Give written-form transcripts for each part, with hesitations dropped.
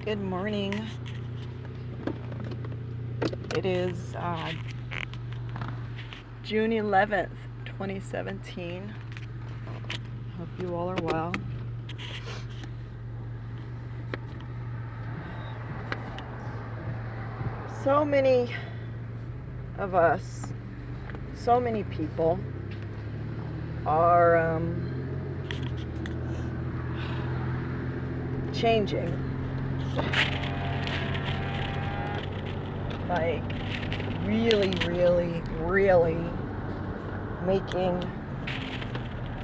Good morning. It is June 11th, 2017. Hope you all are well. So many of us, so many people are changing. Like really making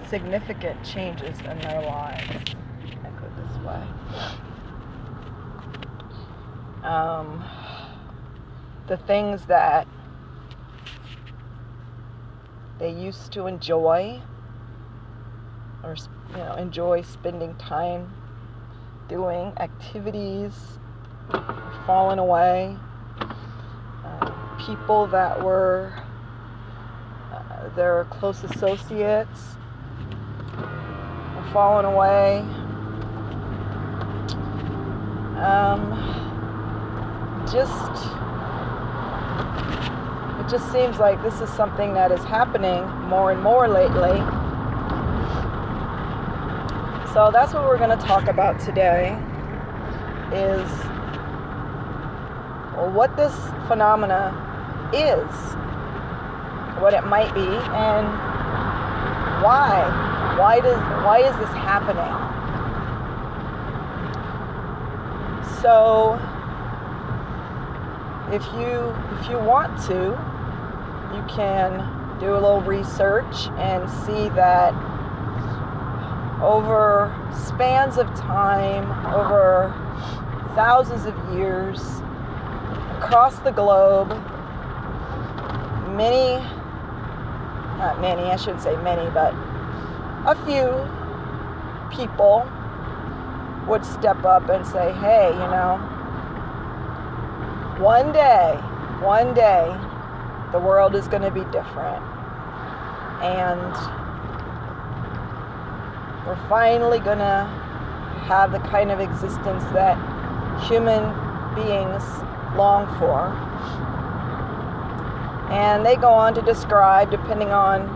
significant changes in their lives. I put it this way. The things that they used to enjoy, or enjoy spending time doing activities, are falling away. People that were their close associates are falling away. It just seems like this is something that is happening more and more lately. So that's what we're going to talk about today, is what this phenomena is, what it might be, and why. Why is this happening? So if you want to, you can do a little research and see that over spans of time, over thousands of years, across the globe, I shouldn't say many, but a few people would step up and say, hey, one day, the world is going to be different. And we're finally going to have the kind of existence that human beings long for. And they go on to describe, depending on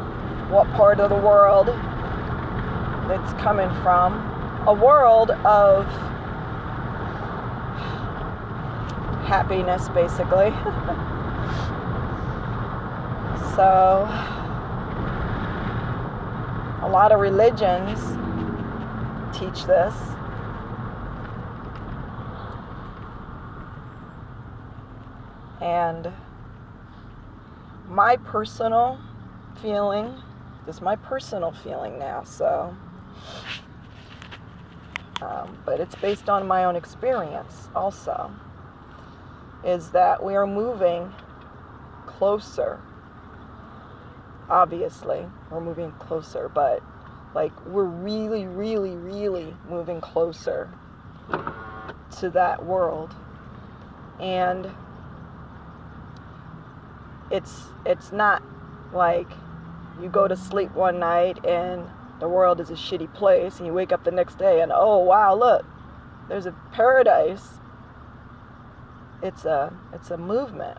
what part of the world it's coming from, a world of happiness, basically. So, a lot of religions teach this. And my personal feeling, this is my personal feeling now, so, but it's based on my own experience also, is that we are moving closer. Obviously, we're moving closer, but we're really moving closer to that world. And it's not like you go to sleep one night and the world is a shitty place, and you wake up the next day and, oh wow, look, there's a paradise. It's a movement.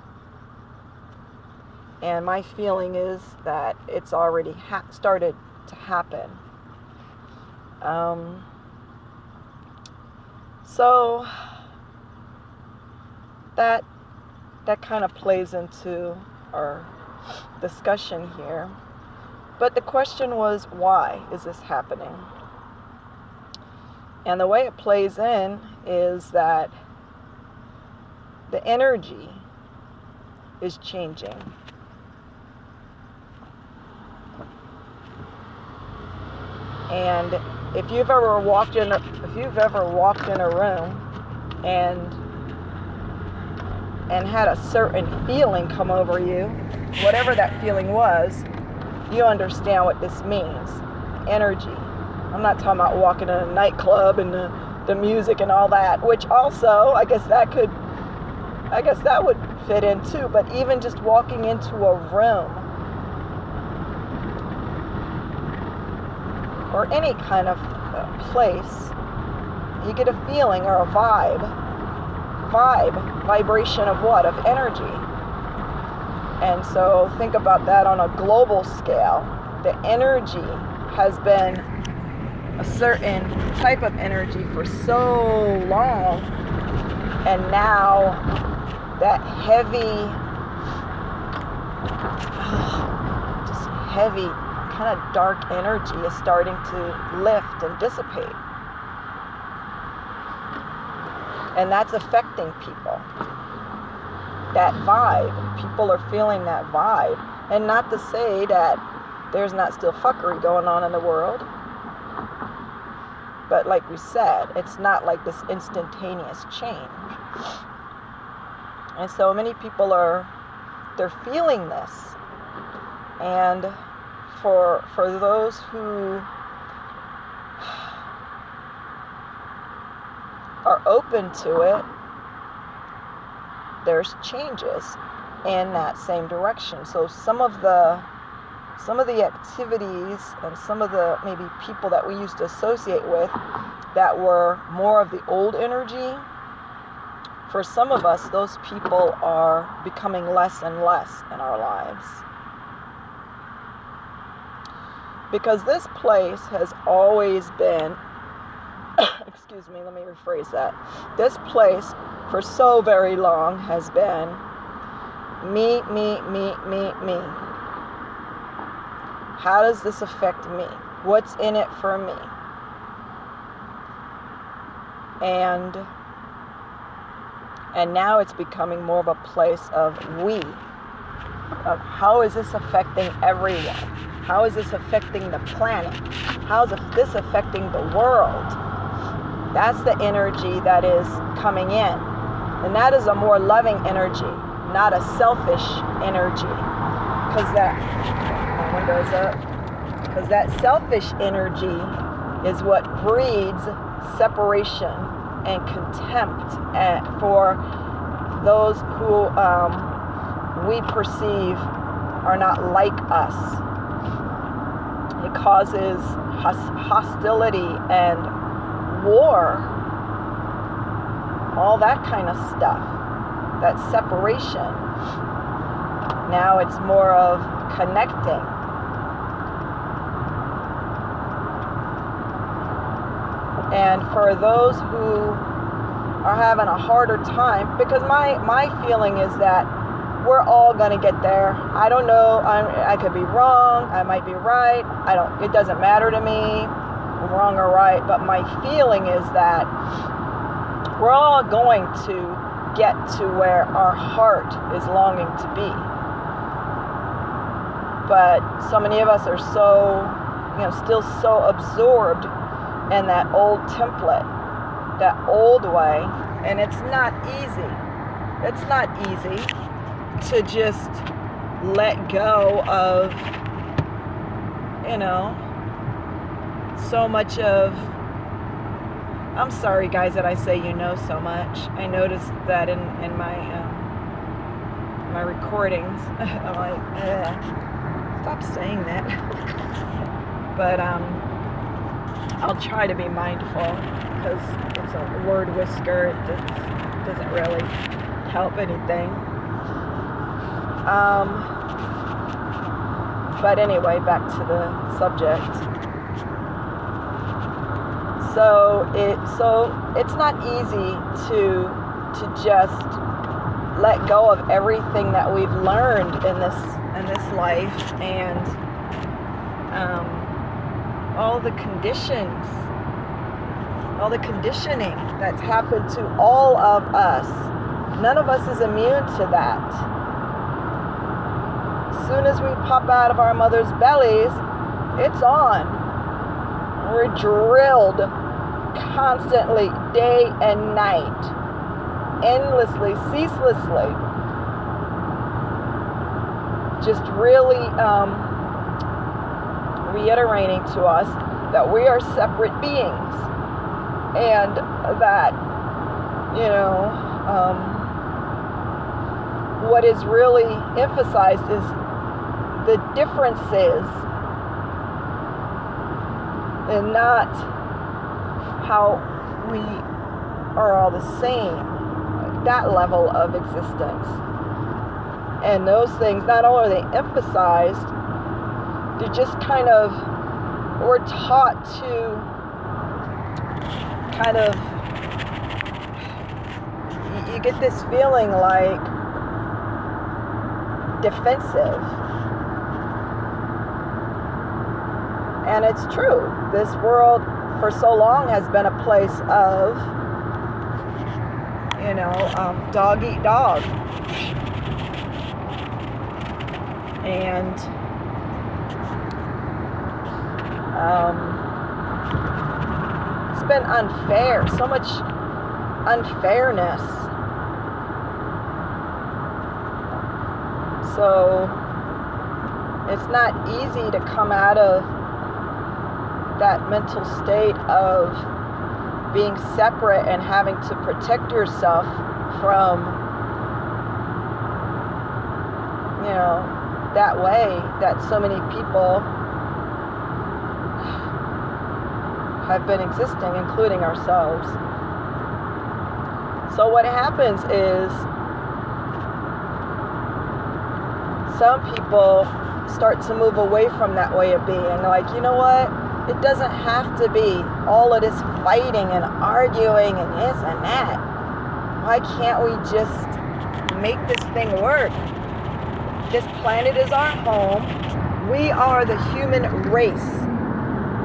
And my feeling is that it's already started to happen. So that kind of plays into our discussion here. But the question was, why is this happening? And the way it plays in is that the energy is changing. And if you've ever walked in a room and had a certain feeling come over you, whatever that feeling was, you understand what this means. Energy. I'm not talking about walking in a nightclub and the music and all that, which also, I guess that would fit in too, but even just walking into a room or any kind of place, you get a feeling or a vibe vibration of what? Of energy. And so think about that on a global scale. The energy has been a certain type of energy for so long, and now that heavy, just heavy, kind of dark energy is starting to lift and dissipate. And that's affecting people. That vibe. People are feeling that vibe. And not to say that there's not still fuckery going on in the world. But like we said, it's not like this instantaneous change. And so many people they're feeling this. And for those who are open to it, there's changes in that same direction. So some of the activities and some of the maybe people that we used to associate with that were more of the old energy, for some of us, those people are becoming less and less in our lives. Because this place has always been, excuse me, let me rephrase that. This place for so very long has been me, me, me, me, me. How does this affect me? What's in it for me? And now it's becoming more of a place of we. Of how is this affecting everyone? How is this affecting the planet? How is this affecting the world? That's the energy that is coming in. And that is a more loving energy, not a selfish energy. Because my window's up. Because that selfish energy is what breeds separation and contempt for those who we perceive are not like us. It causes hostility and war, all that kind of stuff, that separation. Now it's more of connecting. And for those who are having a harder time, because my feeling is that we're all going to get there. I don't know. I could be wrong. I might be right. It doesn't matter to me, wrong or right. But my feeling is that we're all going to get to where our heart is longing to be. But so many of us are still so absorbed in that old template, that old way. And it's not easy. It's not easy to just let go of, so much of, I'm sorry guys that I say so much. I noticed that in my recordings. I'm like, stop saying that. But I'll try to be mindful, because it's a word whisker. It doesn't really help anything. But anyway, back to the subject. So it's not easy to just let go of everything that we've learned in this life, and all the conditions, all the conditioning that's happened to all of us. None of us is immune to that. As soon as we pop out of our mother's bellies, it's on. We're drilled constantly, day and night, endlessly, ceaselessly. Just really reiterating to us that we are separate beings, and that, what is really emphasized is the differences, and not how we are all the same. that level of existence. And those things, not only are they emphasized, they just kind of, we're taught to kind of, you get this feeling like defensive. And it's true. This world for so long has been a place of, dog eat dog. And it's been unfair, so much unfairness. So it's not easy to come out of that mental state of being separate and having to protect yourself from, that way that so many people have been existing, including ourselves. So what happens is some people start to move away from that way of being. Like, you know what? It doesn't have to be all of this fighting and arguing and this and that. Why can't we just make this thing work? This planet is our home. We are the human race.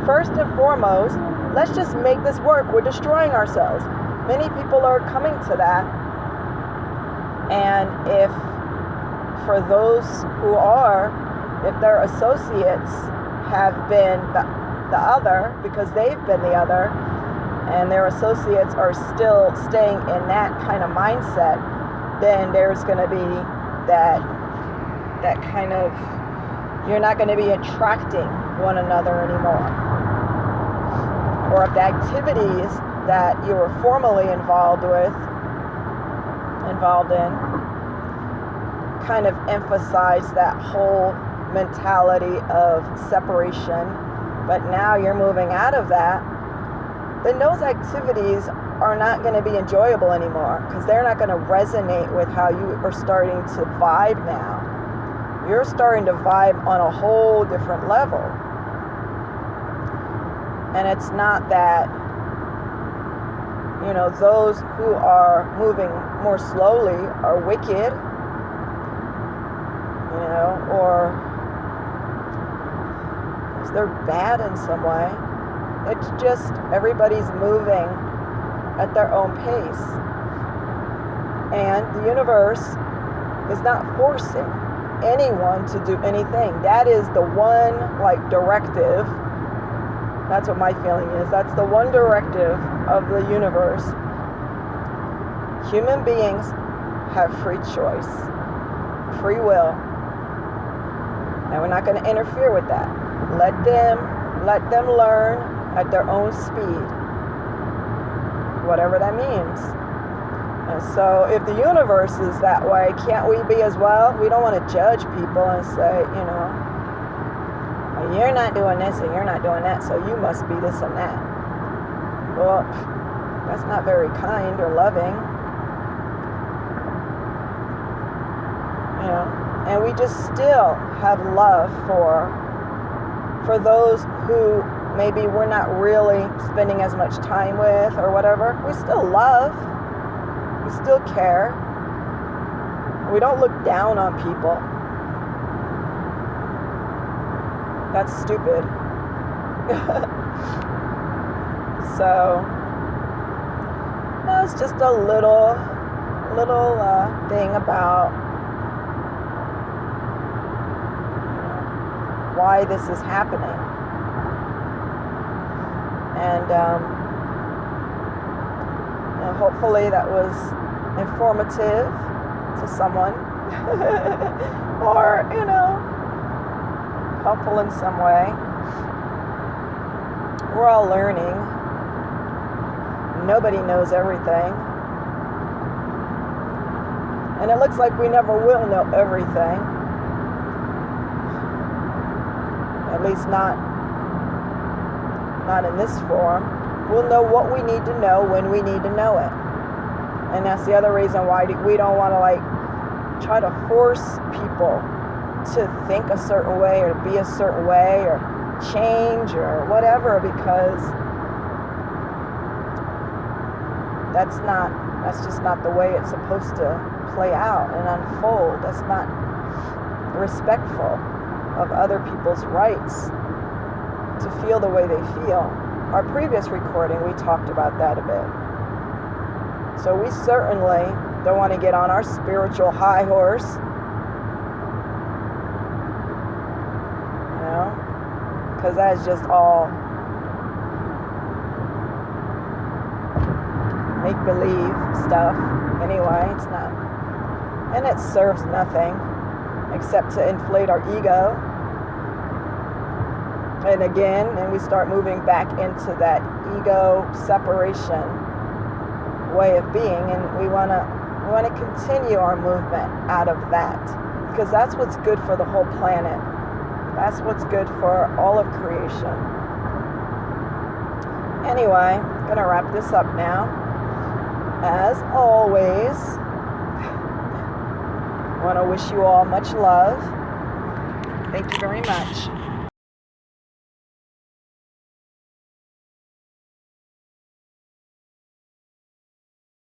First and foremost, let's just make this work. We're destroying ourselves. Many people are coming to that. And if for those who are, if their associates have been the other, because they've been the other, and their associates are still staying in that kind of mindset, then there's going to be that kind of, you're not going to be attracting one another anymore. Or if the activities that you were formerly involved in, kind of emphasize that whole mentality of separation, but now you're moving out of that, then those activities are not going to be enjoyable anymore, because they're not going to resonate with how you are starting to vibe now. You're starting to vibe on a whole different level. And it's not that, those who are moving more slowly are wicked, or they're bad in some way. It's just everybody's moving at their own pace. And the universe is not forcing anyone to do anything. That is the one, directive. That's what my feeling is. That's the one directive of the universe. Human beings have free choice, free will. And we're not going to interfere with that. Let them learn at their own speed, whatever that means. And so if the universe is that way, can't we be as well? We don't want to judge people and say, well, you're not doing this and you're not doing that, so you must be this and that. Well, that's not very kind or loving. And we just still have love for those who maybe we're not really spending as much time with or whatever. We still love. We still care. We don't look down on people. That's stupid. So, it's just a little thing about why this is happening. And hopefully that was informative to someone or helpful in some way. We're all learning. Nobody knows everything, and it looks like we never will know everything, at least not in this form. We'll know what we need to know when we need to know it. And that's the other reason why we don't want to like try to force people to think a certain way or be a certain way or change or whatever, because that's just not the way it's supposed to play out and unfold. That's not respectful of other people's rights to feel the way they feel. Our previous recording, we talked about that a bit. So we certainly don't want to get on our spiritual high horse, you know, because that's just all make-believe stuff. Anyway, it's not, and it serves nothing except to inflate our ego. And again, and we start moving back into that ego separation way of being, and we want to continue our movement out of that, because that's what's good for the whole planet. That's what's good for all of creation. Anyway, I'm gonna wrap this up now. As always, I want to wish you all much love. Thank you very much.